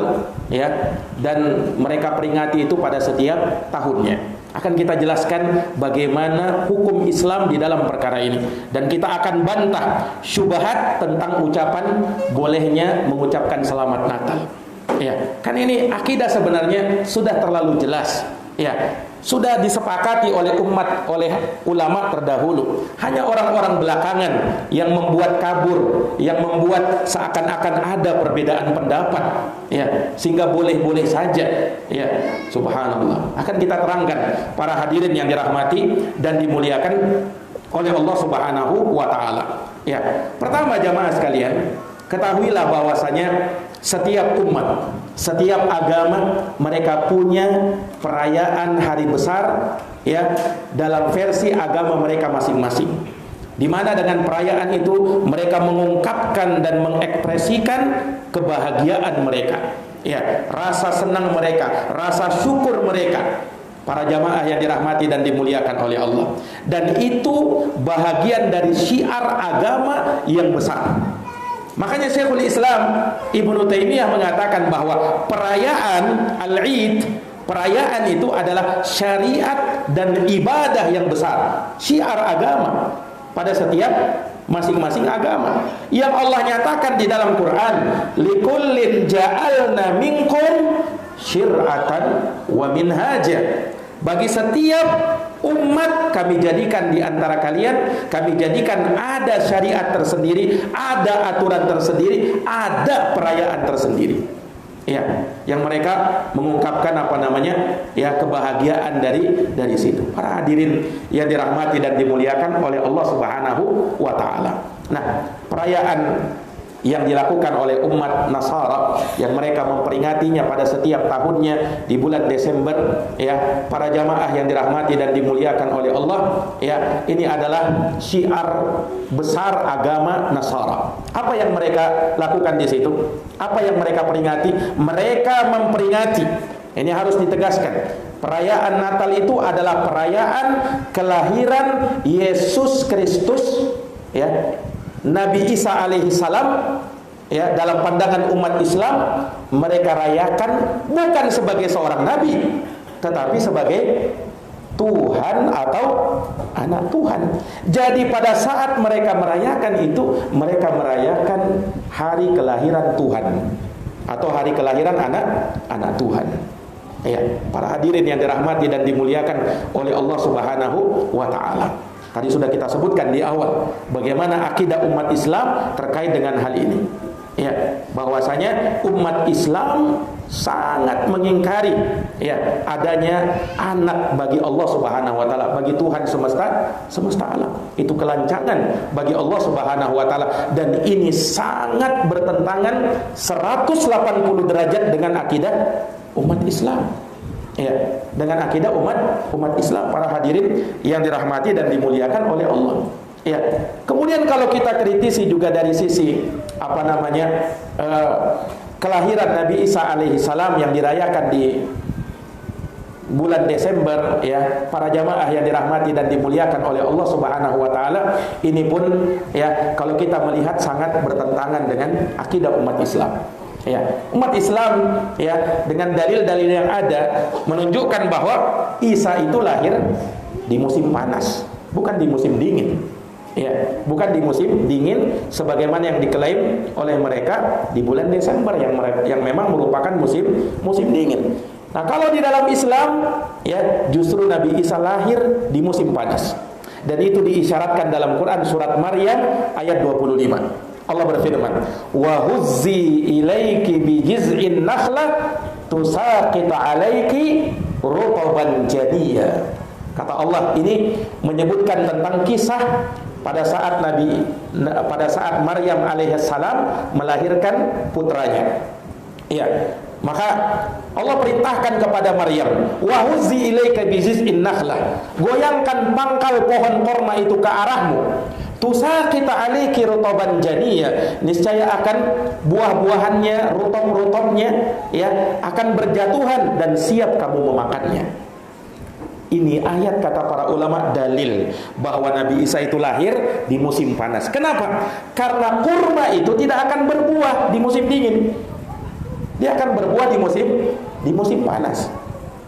ya, dan mereka peringati itu pada setiap tahunnya. Akan kita jelaskan bagaimana hukum Islam di dalam perkara ini, dan kita akan bantah syubhat tentang ucapan bolehnya mengucapkan selamat Natal. Ya, kan ini akidah sebenarnya sudah terlalu jelas. Ya, sudah disepakati oleh umat, oleh ulama terdahulu. Hanya orang-orang belakangan yang membuat kabur, yang membuat seakan-akan ada perbedaan pendapat, ya, sehingga boleh-boleh saja. Ya, subhanallah. Akan kita terangkan para hadirin yang dirahmati dan dimuliakan oleh Allah Subhanahu wa taala. Ya, pertama jamaah sekalian, ketahuilah bahwasanya setiap umat, setiap agama mereka punya perayaan hari besar ya dalam versi agama mereka masing-masing. Di mana dengan perayaan itu mereka mengungkapkan dan mengekspresikan kebahagiaan mereka. Ya, rasa senang mereka, rasa syukur mereka. Para jamaah yang dirahmati dan dimuliakan oleh Allah. Dan itu bahagian dari syiar agama yang besar. Makanya Syekhul Islam Ibnu Taimiyah mengatakan bahwa perayaan Al-Id, perayaan itu adalah syariat dan ibadah yang besar, syiar agama pada setiap masing-masing agama. Yang Allah nyatakan di dalam Quran, likullin ja'alna minkum syir'atan wa minhaja. Bagi setiap umat kami jadikan di antara kalian, kami jadikan ada syariat tersendiri, ada aturan tersendiri, ada perayaan tersendiri. Ya, yang mereka mengungkapkan ya kebahagiaan dari situ. Para hadirin yang dirahmati dan dimuliakan oleh Allah Subhanahu wa taala. Nah, perayaan yang dilakukan oleh umat Nasara yang mereka memperingatinya pada setiap tahunnya di bulan Desember, ya, para jamaah yang dirahmati dan dimuliakan oleh Allah, ya, ini adalah syiar besar agama Nasara. Apa yang mereka lakukan di situ? Apa yang mereka peringati? Mereka memperingati, ini harus ditegaskan, perayaan Natal itu adalah perayaan kelahiran Yesus Kristus, ya, Nabi Isa alaihissalam. Ya, dalam pandangan umat Islam mereka rayakan bukan sebagai seorang nabi, tetapi sebagai Tuhan atau anak Tuhan. Jadi pada saat mereka merayakan itu, mereka merayakan hari kelahiran Tuhan atau hari kelahiran anak Tuhan. Ya, para hadirin yang dirahmati dan dimuliakan oleh Allah Subhanahu wa taala. Tadi sudah kita sebutkan di awal bagaimana akidah umat Islam terkait dengan hal ini. Ya, bahwasanya umat Islam sangat mengingkari ya adanya anak bagi Allah Subhanahu wa taala, bagi Tuhan semesta alam. Itu kelancangan bagi Allah Subhanahu wa taala, dan ini sangat bertentangan 180 derajat dengan akidah umat Islam. Ya, dengan akidah umat Islam, para hadirin yang dirahmati dan dimuliakan oleh Allah. Ya, kemudian kalau kita kritisi juga dari sisi kelahiran Nabi Isa alaihissalam yang dirayakan di bulan Desember, ya, para jamaah yang dirahmati dan dimuliakan oleh Allah Subhanahu wa taala, ini pun ya kalau kita melihat sangat bertentangan dengan akidah umat Islam. Ya, umat Islam ya dengan dalil-dalil yang ada menunjukkan bahwa Isa itu lahir di musim panas, bukan di musim dingin. Ya, bukan di musim dingin sebagaimana yang diklaim oleh mereka di bulan Desember yang memang merupakan musim dingin. Nah, kalau di dalam Islam ya justru Nabi Isa lahir di musim panas. Dan itu diisyaratkan dalam Quran surat Maryam ayat 25. Allah berfirman, "Wa huzzi ilaiki bi jiz'in nakhlah tusaqit 'alaiki rutaban jadiyya." Kata Allah, ini menyebutkan tentang kisah pada saat Maryam alaihissalam melahirkan putranya. Iya. Maka Allah perintahkan kepada Maryam, "Wa huzzi ilaika bi jiz'in nakhlah." Goyangkan pangkal pohon korma itu ke arahmu. Tusaqita alayki rutaban janiyya. Niscaya akan buah-buahannya, rutob-rutobnya ya akan berjatuhan dan siap kamu memakannya. Ini ayat, kata para ulama, dalil bahwa Nabi Isa itu lahir di musim panas. Kenapa? Karena kurma itu tidak akan berbuah di musim dingin. Dia akan berbuah di musim panas.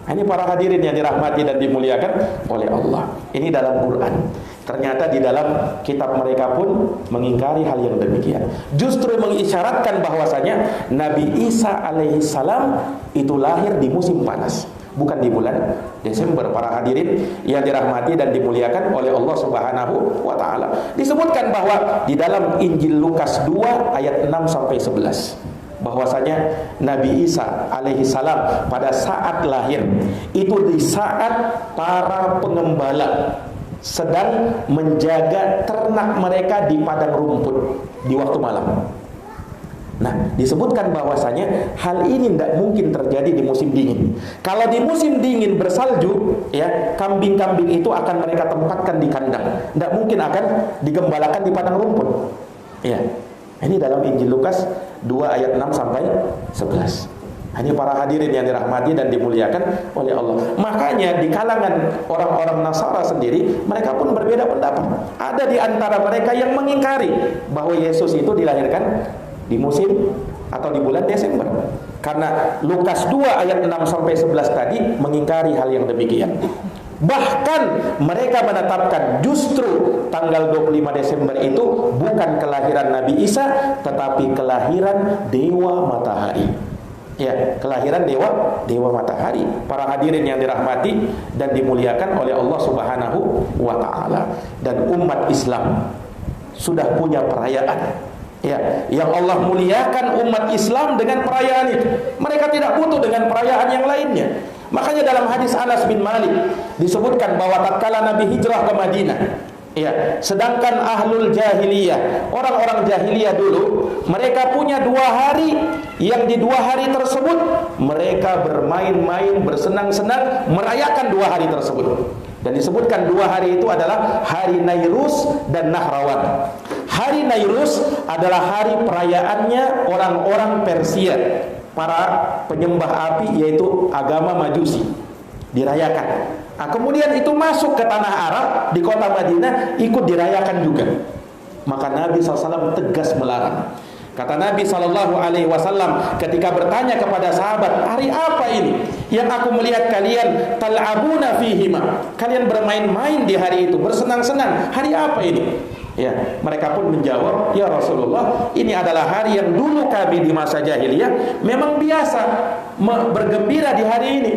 Ini para hadirin yang dirahmati dan dimuliakan oleh Allah. Ini dalam Quran. Ternyata di dalam kitab mereka pun mengingkari hal yang demikian. Justru mengisyaratkan bahwasanya Nabi Isa alaihissalam itu lahir di musim panas, bukan di bulan Desember. Para hadirin yang dirahmati dan dimuliakan oleh Allah Subhanahu wa taala. Disebutkan bahwa di dalam Injil Lukas 2 ayat 6 sampai 11 bahwasanya Nabi Isa alaihissalam pada saat lahir itu di saat para pengembala sedang menjaga ternak mereka di padang rumput di waktu malam. Nah, disebutkan bahwasanya hal ini tidak mungkin terjadi di musim dingin. Kalau di musim dingin bersalju, ya, kambing-kambing itu akan mereka tempatkan di kandang. Tidak mungkin akan digembalakan di padang rumput. Ya. Ini dalam Injil Lukas 2 ayat 6 sampai 11. Ini para hadirin yang dirahmati dan dimuliakan oleh Allah. Makanya di kalangan orang-orang Nasara sendiri, mereka pun berbeda pendapat. Ada di antara mereka yang mengingkari bahwa Yesus itu dilahirkan di musim atau di bulan Desember. Karena Lukas 2 ayat 6 sampai 11 tadi mengingkari hal yang demikian. Bahkan mereka menetapkan justru tanggal 25 Desember itu bukan kelahiran Nabi Isa, tetapi kelahiran Dewa Matahari. Ya, kelahiran dewa matahari. Para hadirin yang dirahmati dan dimuliakan oleh Allah Subhanahu wa taala. Dan umat Islam sudah punya perayaan. Ya, yang Allah muliakan umat Islam dengan perayaan itu. Mereka tidak butuh dengan perayaan yang lainnya. Makanya dalam hadis Anas bin Malik disebutkan bahwa tatkala Nabi hijrah ke Madinah, ya, sedangkan ahlul jahiliyah, orang-orang jahiliyah dulu, mereka punya 2 hari yang di 2 hari tersebut mereka bermain-main, bersenang-senang, merayakan 2 hari tersebut. Dan disebutkan 2 hari itu adalah hari Nairus dan Nahrawan. Hari Nairus adalah hari perayaannya orang-orang Persia, para penyembah api, yaitu agama Majusi, dirayakan. Nah, kemudian itu masuk ke tanah Arab, di kota Madinah, ikut dirayakan juga. Maka Nabi SAW tegas melarang. Kata Nabi SAW ketika bertanya kepada sahabat, hari apa ini yang aku melihat kalian tal'abuna fihima, kalian bermain-main di hari itu, bersenang-senang, hari apa ini? Ya, mereka pun menjawab, ya Rasulullah, ini adalah hari yang dulu kami di masa jahiliyah memang biasa bergembira di hari ini.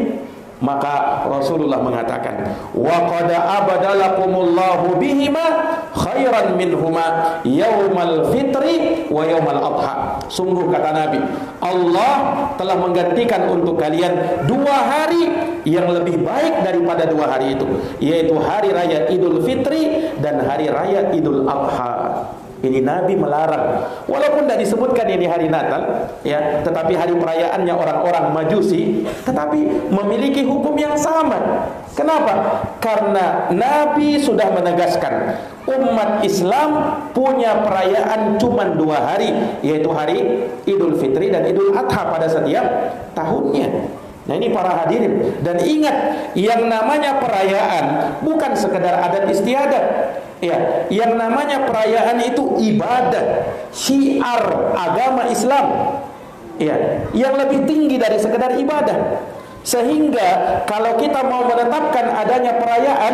Maka Rasulullah mengatakan, wa qad abadalakumullahu bihima khairan minhuma yaumal fitri wa yaumal adha. Sungguh, kata Nabi, Allah telah menggantikan untuk kalian 2 hari yang lebih baik daripada 2 hari itu, yaitu hari raya Idul Fitri dan hari raya Idul Adha. Ini Nabi melarang, walaupun tidak disebutkan ini hari Natal, ya, tetapi hari perayaannya orang-orang Majusi, tetapi memiliki hukum yang sama. Kenapa? Karena Nabi sudah menegaskan umat Islam punya perayaan cuma 2 hari, yaitu hari Idul Fitri dan Idul Adha pada setiap tahunnya. Nah, ini para hadirin, dan ingat, yang namanya perayaan bukan sekedar adat istiadat. Ya, yang namanya perayaan itu ibadah, syiar agama Islam. Ya, yang lebih tinggi dari sekedar ibadah. Sehingga kalau kita mau menetapkan adanya perayaan,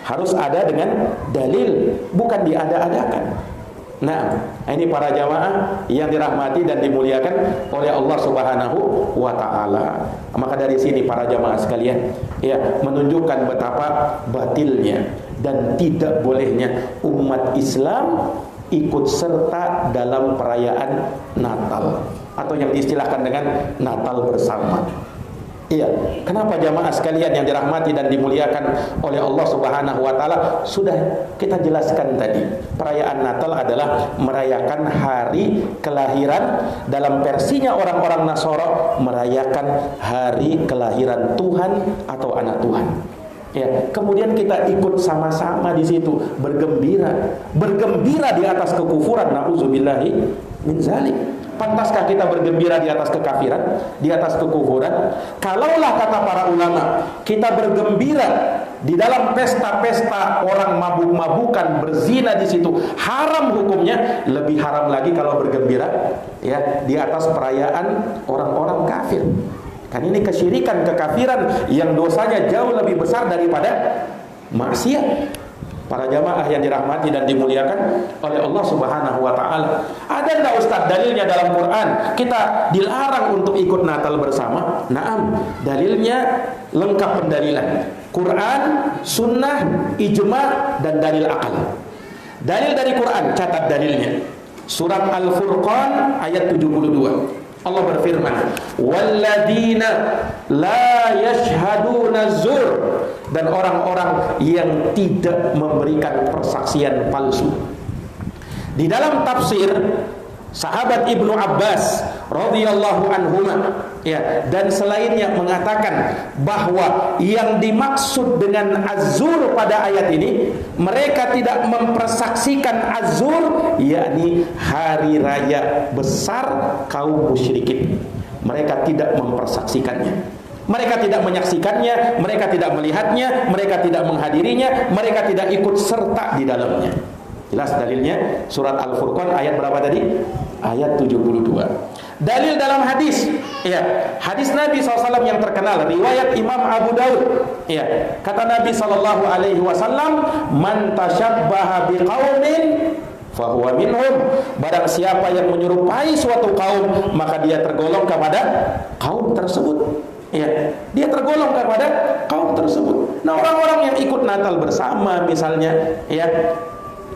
harus ada dengan dalil, bukan diada-adakan. Nah, ini para jamaah yang dirahmati dan dimuliakan oleh Allah Subhanahu wa taala. Maka dari sini para jamaah sekalian, ya, menunjukkan betapa batilnya dan tidak bolehnya umat Islam ikut serta dalam perayaan Natal atau yang diistilahkan dengan Natal bersama. Iya, kenapa jamaah sekalian yang dirahmati dan dimuliakan oleh Allah Subhanahu wa taala? Sudah kita jelaskan tadi. Perayaan Natal adalah merayakan hari kelahiran, dalam versinya orang-orang Nasara merayakan hari kelahiran Tuhan atau anak Tuhan. Ya, kemudian kita ikut sama-sama di situ bergembira, bergembira di atas kekufuran. Nauzubillahi min zalik. Pantaskah kita bergembira di atas kekafiran, di atas kekufuran? Kalaulah kata para ulama, kita bergembira di dalam pesta-pesta orang mabuk-mabukan, berzina di situ, haram hukumnya. Lebih haram lagi kalau bergembira ya di atas perayaan orang-orang kafir. Kan ini kesyirikan, kekafiran yang dosanya jauh lebih besar daripada maksiat. Para jamaah yang dirahmati dan dimuliakan oleh Allah Subhanahu wa taala. Ada enggak Ustaz dalilnya dalam Quran kita dilarang untuk ikut Natal bersama? Naam, dalilnya lengkap pendalilan. Quran, sunnah, ijma, dan dalil akal. Dalil dari Quran, catat dalilnya. Surat Al-Furqan ayat 72. Allah berfirman, "Walladzina la yashhaduna zur," dan orang-orang yang tidak memberikan persaksian palsu. Di dalam tafsir sahabat Ibnu Abbas radhiyallahu anhuma ya, dan selainnya mengatakan bahwa yang dimaksud dengan azur pada ayat ini, mereka tidak mempersaksikan azur, yakni hari raya besar kaum musyrikin. Mereka tidak mempersaksikannya, mereka tidak menyaksikannya, mereka tidak melihatnya, mereka tidak menghadirinya, mereka tidak ikut serta di dalamnya. Jelas dalilnya surat Al-Furqan ayat berapa tadi? Ayat 72. Dalil dalam hadis, ya, hadis Nabi SAW yang terkenal, riwayat Imam Abu Daud, ya, kata Nabi SAW, "Man tashabbaha biqaumin fahuwa minhum." Barang siapa yang menyerupai suatu kaum, maka dia tergolong kepada kaum tersebut. Ya, dia tergolong kepada kaum tersebut. Nah, orang-orang yang ikut Natal bersama misalnya, ya,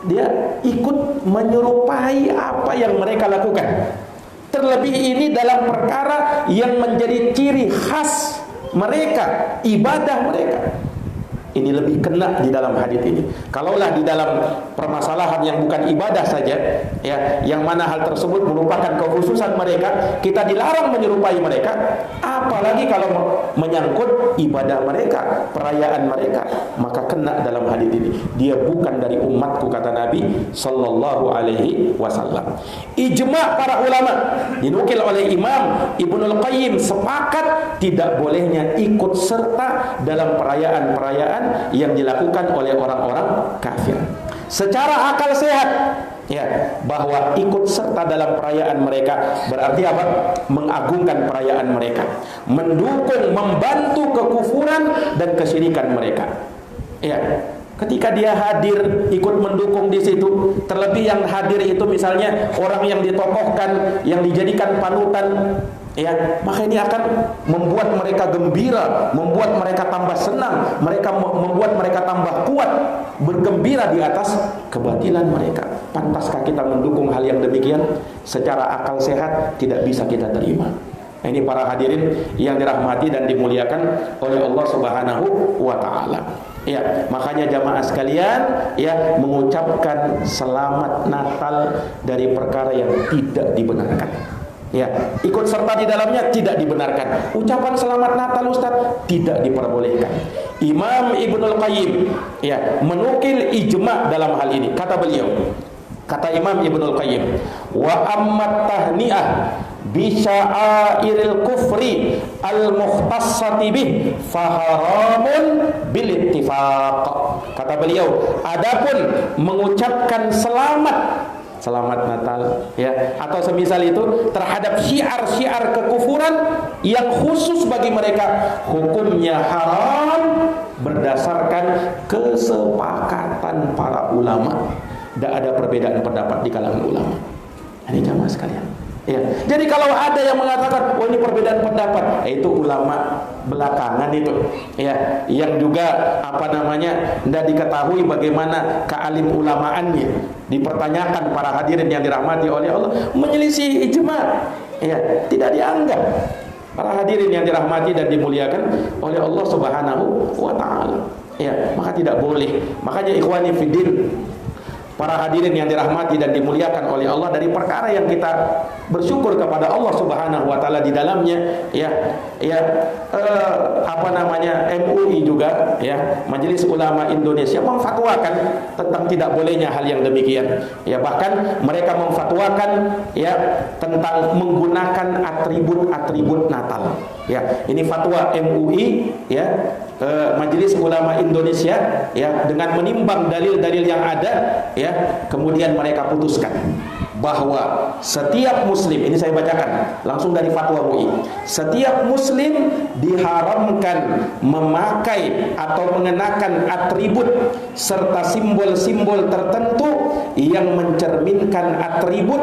dia ikut menyerupai apa yang mereka lakukan. Terlebih ini dalam perkara yang menjadi ciri khas mereka, ibadah mereka. Ini lebih kena di dalam hadis ini. Kalaulah di dalam permasalahan yang bukan ibadah saja, ya, yang mana hal tersebut merupakan kekhususan mereka, kita dilarang menyerupai mereka. Apalagi kalau menyangkut ibadah mereka, perayaan mereka, maka kena dalam hadis ini. Dia bukan dari umatku, kata Nabi sallallahu alaihi wasallam. Ijma' para ulama dinukil oleh Imam Ibnul Qayyim, sepakat tidak bolehnya ikut serta dalam perayaan-perayaan yang dilakukan oleh orang-orang kafir. Secara akal sehat, ya, bahwa ikut serta dalam perayaan mereka berarti apa? Mengagungkan perayaan mereka, mendukung, membantu kekufuran dan kesyirikan mereka. Ya, ketika dia hadir ikut mendukung di situ, terlebih yang hadir itu misalnya orang yang ditokohkan, yang dijadikan panutan, ya, maka ini akan membuat mereka gembira, membuat mereka tambah senang, membuat mereka tambah kuat, bergembira di atas kebatilan mereka. Pantaskah kita mendukung hal yang demikian? Secara akal sehat tidak bisa kita terima. Nah, ini para hadirin yang dirahmati dan dimuliakan oleh Allah Subhanahu wa taala. Ya, makanya jamaah sekalian, ya, mengucapkan selamat Natal dari perkara yang tidak dibenarkan. Ya, ikut serta di dalamnya tidak dibenarkan. Ucapan selamat Natal Ustaz tidak diperbolehkan. Imam Ibnul Qayyim, ya, menukil ijma' dalam hal ini. Kata beliau, kata Imam Ibnul Qayyim, "Wa ammat tahni'ah bi sya'airil kufri al-mukhtassati bih faharamun bil ittifaq." Kata beliau, adapun mengucapkan selamat Natal, ya, atau semisal itu terhadap syiar-syiar kekufuran yang khusus bagi mereka, hukumnya haram berdasarkan kesepakatan para ulama. Tidak ada perbedaan pendapat di kalangan ulama. Ini jamaah sekalian, Ya. Jadi kalau ada yang mengatakan, oh ini perbedaan pendapat, itu ulama belakangan itu, ya, yang juga tidak diketahui bagaimana kealim ulamaannya, dipertanyakan para hadirin yang dirahmati oleh Allah, menyelisih ijma, ya, tidak dianggap. Para hadirin yang dirahmati dan dimuliakan oleh Allah Subhanahu wa taala. Ya, maka tidak boleh. Makanya ikhwani fiddin, para hadirin yang dirahmati dan dimuliakan oleh Allah, dari perkara yang kita bersyukur kepada Allah Subhanahu wa taala di dalamnya, MUI juga, ya, Majelis Ulama Indonesia memfatwakan tentang tidak bolehnya hal yang demikian. Ya, bahkan mereka memfatwakan, ya, tentang menggunakan atribut-atribut Natal. Ya, ini fatwa MUI, ya, Majelis Ulama Indonesia, ya, dengan menimbang dalil-dalil yang ada, ya, kemudian mereka putuskan bahwa setiap muslim, ini saya bacakan langsung dari fatwa MUI, setiap muslim diharamkan memakai atau mengenakan atribut serta simbol-simbol tertentu yang mencerminkan atribut,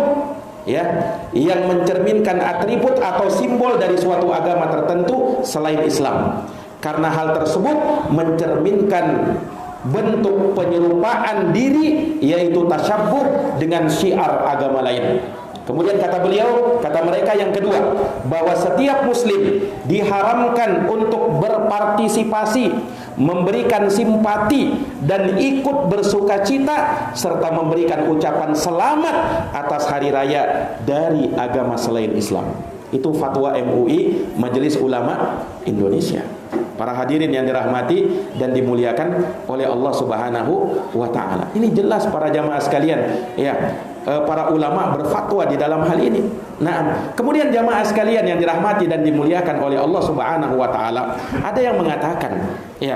ya, yang mencerminkan atribut atau simbol dari suatu agama tertentu selain Islam, karena hal tersebut mencerminkan bentuk penyerupaan diri, yaitu tasyabbuh dengan syiar agama lain. Kemudian kata beliau, kata mereka yang kedua, bahwa setiap muslim diharamkan untuk berpartisipasi, memberikan simpati dan ikut bersukacita serta memberikan ucapan selamat atas hari raya dari agama selain Islam. Itu fatwa MUI, Majelis Ulama Indonesia. Para hadirin yang dirahmati dan dimuliakan oleh Allah Subhanahu wa taala. Ini jelas para jamaah sekalian, ya. Para ulama berfatwa di dalam hal ini. Nah, kemudian jamaah sekalian yang dirahmati dan dimuliakan oleh Allah Subhanahu wa taala, ada yang mengatakan, ya,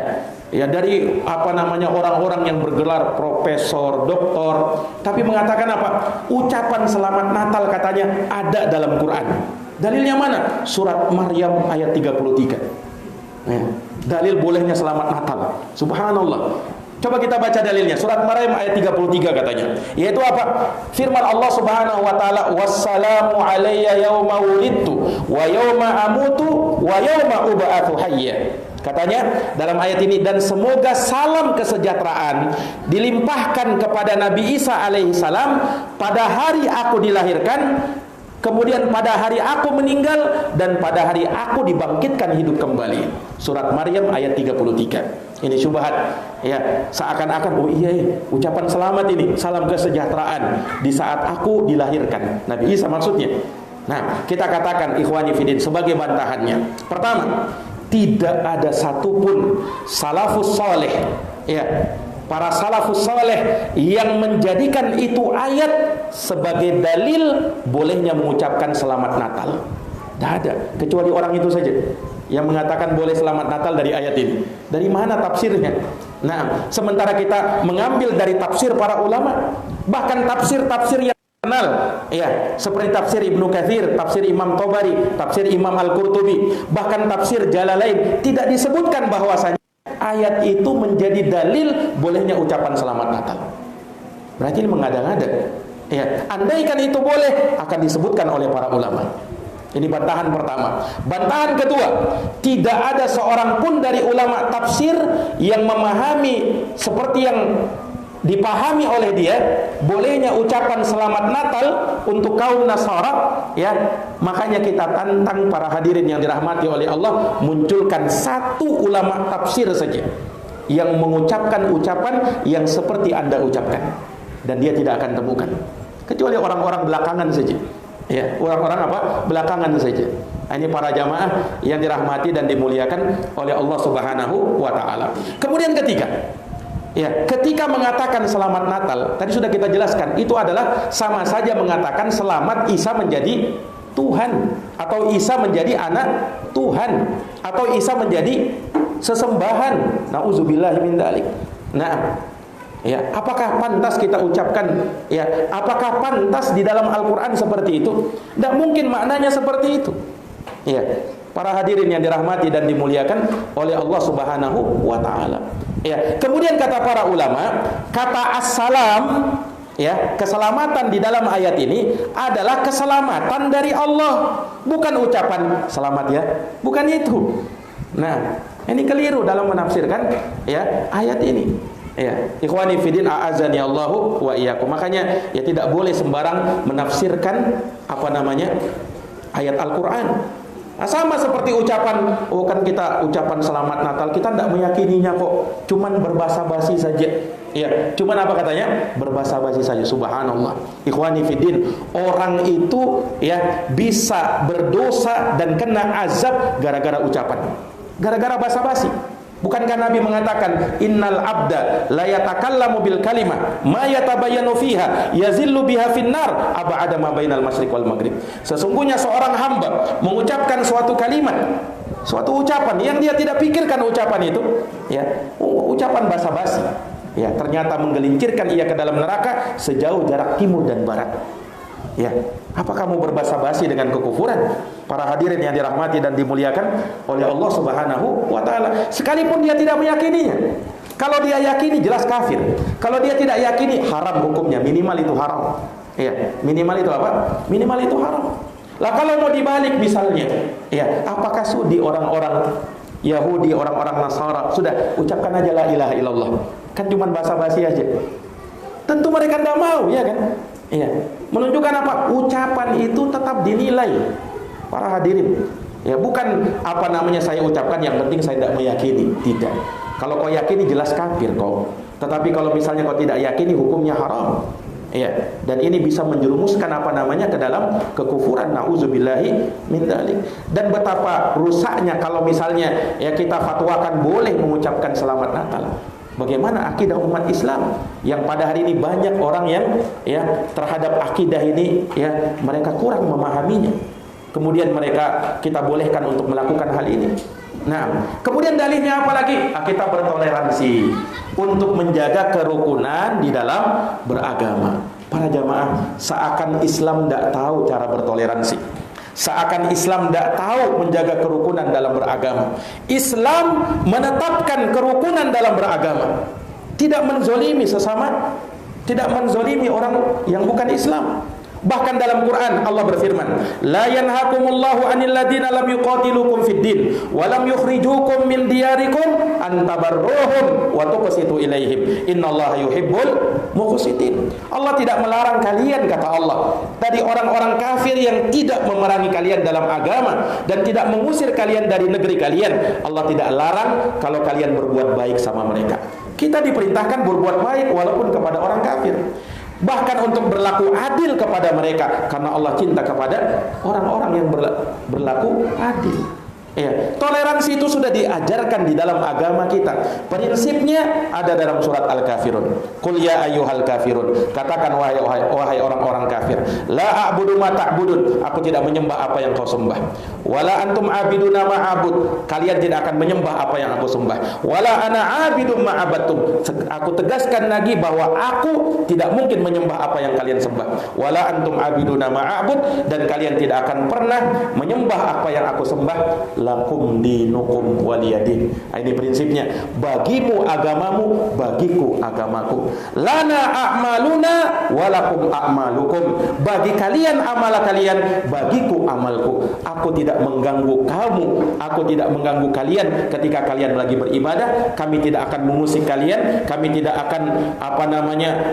dari orang-orang yang bergelar profesor, doktor, tapi mengatakan apa? Ucapan selamat Natal katanya ada dalam Quran. Dalilnya mana? Surat Maryam ayat 33. Ya, dalil bolehnya selamat Natal. Subhanallah. Coba kita baca dalilnya. Surat Maryam ayat 33 katanya. Yaitu apa? Firman Allah Subhanahu wa taala, "Wassalamu alayya yauma wulidtu wa yauma amutu wa yauma ub'atsu hayya." Katanya dalam ayat ini, dan semoga salam kesejahteraan dilimpahkan kepada Nabi Isa alaihi salam pada hari aku dilahirkan, kemudian pada hari aku meninggal, dan pada hari aku dibangkitkan hidup kembali. Surat Maryam ayat 33. Ini syubhat, ya, seakan-akan oh iya, ucapan selamat ini, salam kesejahteraan di saat aku dilahirkan, Nabi Isa maksudnya. Nah, kita katakan ikhwani fiddin sebagai bantahannya. Pertama, tidak ada satupun salafus saleh, ya, para salafus saleh yang menjadikan itu ayat sebagai dalil bolehnya mengucapkan selamat Natal. Tidak ada, kecuali orang itu saja yang mengatakan boleh selamat Natal dari ayat ini. Dari mana tafsirnya? Nah, sementara kita mengambil dari tafsir para ulama, bahkan tafsir-tafsir yang kenal, ya, seperti tafsir Ibnu Katsir, tafsir Imam Tabari, tafsir Imam Al-Qurtubi, bahkan tafsir Jalalain, tidak disebutkan bahwasanya ayat itu menjadi dalil bolehnya ucapan selamat Natal. Berarti ini mengada-ngada. Ya, andaikan itu boleh, akan disebutkan oleh para ulama. Ini bantahan pertama. Bantahan kedua, tidak ada seorang pun dari ulama tafsir yang memahami seperti yang dipahami oleh dia bolehnya ucapan selamat Natal untuk kaum Nasara, ya. Makanya kita tantang para hadirin yang dirahmati oleh Allah, munculkan satu ulama tafsir saja yang mengucapkan ucapan yang seperti Anda ucapkan, dan dia tidak akan temukan, kecuali orang-orang belakangan saja. Ya, orang-orang belakangan saja. Ini para jamaah yang dirahmati dan dimuliakan oleh Allah Subhanahu wa taala. Kemudian ketika mengatakan selamat Natal, tadi sudah kita jelaskan, itu adalah sama saja mengatakan selamat Isa menjadi Tuhan, atau Isa menjadi anak Tuhan, atau Isa menjadi sesembahan. Nauzubillahi min dzalik. Nah, ya, apakah pantas kita ucapkan, ya, apakah pantas di dalam Al-Quran seperti itu? Tidak mungkin maknanya seperti itu. Ya, para hadirin yang dirahmati dan dimuliakan oleh Allah Subhanahu wa taala. Ya, kemudian kata para ulama, kata assalam, Ya, keselamatan di dalam ayat ini adalah keselamatan dari Allah, bukan ucapan selamat ya, bukan itu. Nah, ini keliru dalam menafsirkan ya ayat ini. Ya, ikhwani fiddin a'azani Allahu wa iyyakum. Makanya ya tidak boleh sembarang menafsirkan ayat Al-Qur'an. Nah, sama seperti ucapan, oh kan kita ucapan selamat Natal, kita tidak meyakininya kok, cuman berbahasa basi saja. Ya, cuman apa katanya? Berbahasa basi saja. Subhanallah. Ikhwani fiddin, orang itu ya bisa berdosa dan kena azab gara-gara ucapan. Gara-gara bahasa basi. Bukankah Nabi mengatakan innal abda la yatakallamu bil kalimah ma yatabayyanu fiha yazillu biha finnar ab'ada ma bainal masyriq wal maghrib. Sesungguhnya seorang hamba mengucapkan suatu kalimat, suatu ucapan yang dia tidak pikirkan ucapan itu, ya, ucapan basa-basi, ya, ternyata menggelincirkan ia ke dalam neraka sejauh jarak timur dan barat. Ya, apa kamu berbahasa-basi dengan kekufuran? Para hadirin yang dirahmati dan dimuliakan oleh Allah Subhanahu wa taala, sekalipun dia tidak meyakininya. Kalau dia yakini jelas kafir. Kalau dia tidak yakini haram hukumnya, minimal itu haram. Ya, minimal itu apa? Minimal itu haram. Lah kalau mau dibalik misalnya, ya, apakah sudi orang-orang Yahudi, orang-orang Nasara sudah ucapkan aja la ilaha illallah. Kan cuma basa-basi aja. Tentu mereka tidak mau, ya kan? Iya, menunjukkan apa? Ucapan itu tetap dinilai. Para hadirin, ya, bukan saya ucapkan yang penting saya tidak meyakini. Tidak. Kalau kau yakini jelas kafir kau. Tetapi kalau misalnya kau tidak yakini hukumnya haram. Ya, dan ini bisa menjerumuskan ke dalam kekufuran. Nauzubillahi min dzalik. Dan betapa rusaknya kalau misalnya ya kita fatwakan boleh mengucapkan selamat Natal. Bagaimana akidah umat Islam yang pada hari ini banyak orang yang ya terhadap akidah ini ya mereka kurang memahaminya. Kemudian kita bolehkan untuk melakukan hal ini. Nah, kemudian dalilnya apa lagi? Kita bertoleransi untuk menjaga kerukunan di dalam beragama. Para jamaah, seakan Islam tidak tahu cara bertoleransi. Seakan Islam tidak tahu menjaga kerukunan dalam beragama. Islam menetapkan kerukunan dalam beragama, tidak menzolimi sesama, tidak menzolimi orang yang bukan Islam. Bahkan dalam Quran Allah berfirman, la yanhakumullahu 'anil ladzina lam yuqatilukum fid din wa lam yukhrijukum min diyarikum an tabarruhum wa tuqsitu ilaihim innallaha yuhibbul muqsitin. Allah tidak melarang kalian, kata Allah, dari orang-orang kafir yang tidak memerangi kalian dalam agama dan tidak mengusir kalian dari negeri kalian. Allah tidak larang kalau kalian berbuat baik sama mereka. Kita diperintahkan berbuat baik walaupun kepada orang kafir. Bahkan untuk berlaku adil kepada mereka, karena Allah cinta kepada orang-orang yang berlaku adil. Ya, toleransi itu sudah diajarkan di dalam agama kita. Prinsipnya ada dalam surat Al-Kafirun. Qul ya ayyuhal kafirun. Katakan wahai orang-orang kafir, la a'budu ma ta'budun. Aku tidak menyembah apa yang kau sembah. Wala antum abiduna ma a'bud. Kalian tidak akan menyembah apa yang aku sembah. Wala ana abidum ma abattum. Aku tegaskan lagi bahwa aku tidak mungkin menyembah apa yang kalian sembah. Wala antum abiduna ma a'bud, dan kalian tidak akan pernah menyembah apa yang aku sembah. Lakum dinukum waliyadin. Ini prinsipnya. Bagimu agamamu, bagiku agamaku. Lana a'maluna walakum a'malukum. Bagi kalian amal kalian, bagiku amalku. Aku tidak mengganggu kamu, aku tidak mengganggu kalian ketika kalian lagi beribadah. Kami tidak akan mengusik kalian, kami tidak akan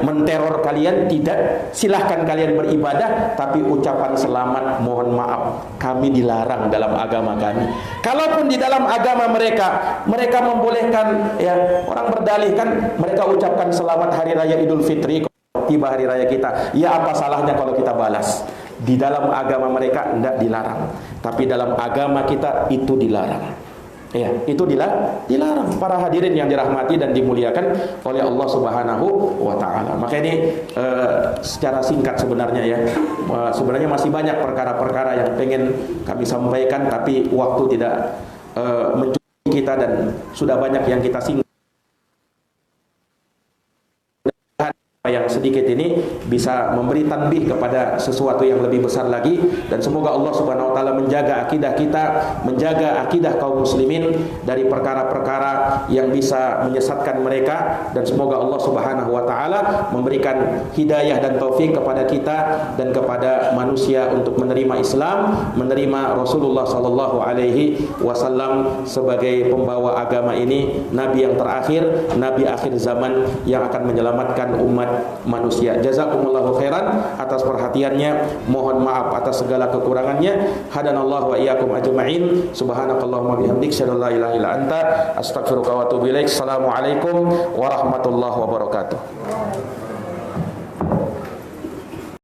menteror kalian. Tidak. Silahkan kalian beribadah, tapi ucapan selamat mohon maaf kami dilarang dalam agama kami. Kalaupun di dalam agama mereka membolehkan, ya, orang berdalih kan mereka ucapkan selamat hari raya Idul Fitri, tiba hari raya kita, ya apa salahnya kalau kita balas? Di dalam agama mereka tidak dilarang, tapi dalam agama kita itu dilarang. Ya, itu dilarang. Para hadirin yang dirahmati dan dimuliakan oleh Allah Subhanahu wa taala. Maka ini secara singkat sebenarnya ya. Sebenarnya masih banyak perkara-perkara yang pengen kami sampaikan, tapi waktu tidak mencukupi kita dan sudah banyak yang kita singgung. yang sedikit ini bisa memberi tanbih kepada sesuatu yang lebih besar lagi, dan semoga Allah Subhanahu wa taala menjaga akidah kita, menjaga akidah kaum muslimin dari perkara-perkara yang bisa menyesatkan mereka, dan semoga Allah Subhanahu wa taala memberikan hidayah dan taufik kepada kita dan kepada manusia untuk menerima Islam, menerima Rasulullah sallallahu alaihi wasallam sebagai pembawa agama ini, nabi yang terakhir, nabi akhir zaman yang akan menyelamatkan umat manusia. Jazakumullahu khairan atas perhatiannya. Mohon maaf atas segala kekurangannya. Hadanallahu wa iyyakum ajma'in. Subhanakallahumma bihamdik, syada la ilaha illa anta, astaghfiruka wa atubu ilaik. Assalamualaikum warahmatullahi wabarakatuh.